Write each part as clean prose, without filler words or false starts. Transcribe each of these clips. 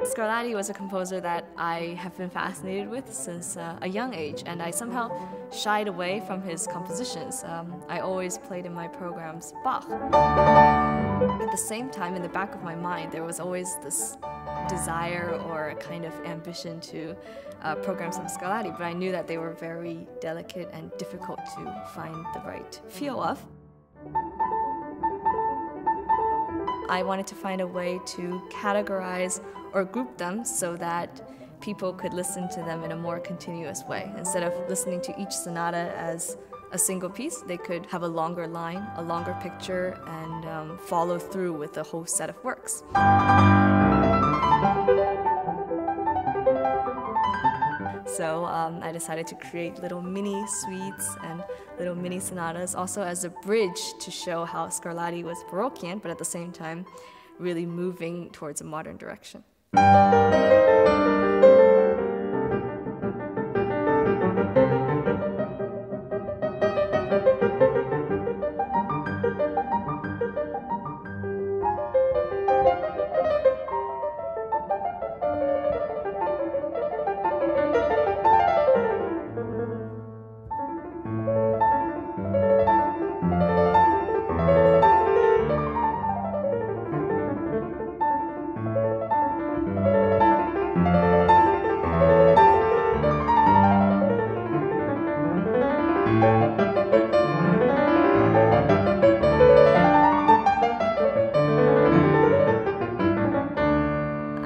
Scarlatti was a composer that I have been fascinated with since a young age, and I somehow shied away from his compositions. I always played in my programs Bach. At the same time, in the back of my mind, there was always this desire or a kind of ambition to program some Scarlatti, but I knew that they were very delicate and difficult to find the right feel of. I wanted to find a way to categorize or group them so that people could listen to them in a more continuous way. Instead of listening to each sonata as a single piece, they could have a longer line, a longer picture, and follow through with the whole set of works. So I decided to create little mini suites and little mini sonatas, also as a bridge to show how Scarlatti was Baroquean, but at the same time really moving towards a modern direction.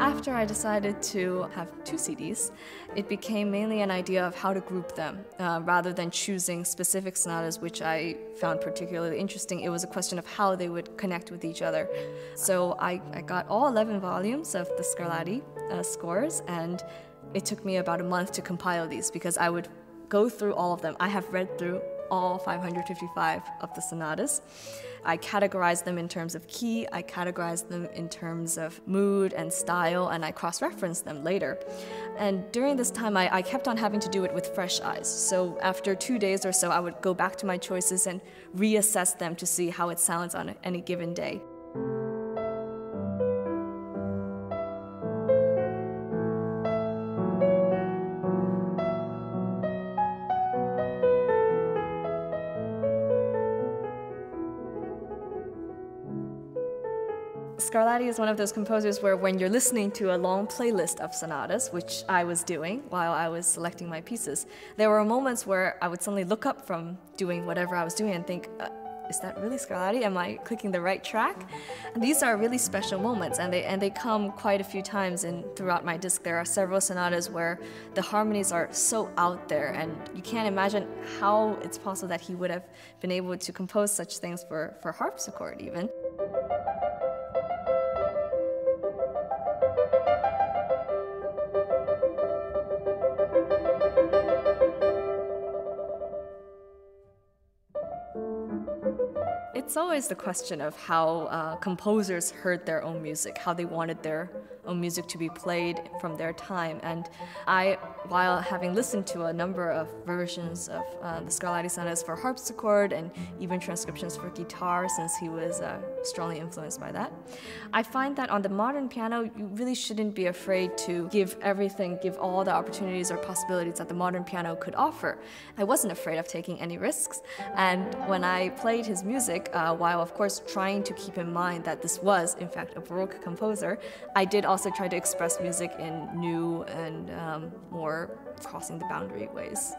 After I decided to have 2 CDs, it became mainly an idea of how to group them. Rather than choosing specific sonatas, which I found particularly interesting, it was a question of how they would connect with each other. So I got all 11 volumes of the Scarlatti scores, and it took me about a month to compile these because I would go through all of them. I have read through all 555 of the sonatas. I categorized them in terms of key, I categorized them in terms of mood and style, and I cross-referenced them later. And during this time, I kept on having to do it with fresh eyes. So after 2 days or so, I would go back to my choices and reassess them to see how it sounds on any given day. Scarlatti is one of those composers where when you're listening to a long playlist of sonatas, which I was doing while I was selecting my pieces, there were moments where I would suddenly look up from doing whatever I was doing and think, is that really Scarlatti? Am I clicking the right track? And these are really special moments, and they come quite a few times throughout my disc. There are several sonatas where the harmonies are so out there, and you can't imagine how it's possible that he would have been able to compose such things for harpsichord even. It's always the question of how composers heard their own music, how they wanted their own music to be played from their time. And while having listened to a number of versions of the Scarlatti sonatas for harpsichord and even transcriptions for guitar, since he was strongly influenced by that, I find that on the modern piano, you really shouldn't be afraid to give all the opportunities or possibilities that the modern piano could offer. I wasn't afraid of taking any risks, and when I played his music, while of course trying to keep in mind that this was in fact a Baroque composer, I did also try to express music in new and more crossing the boundary ways.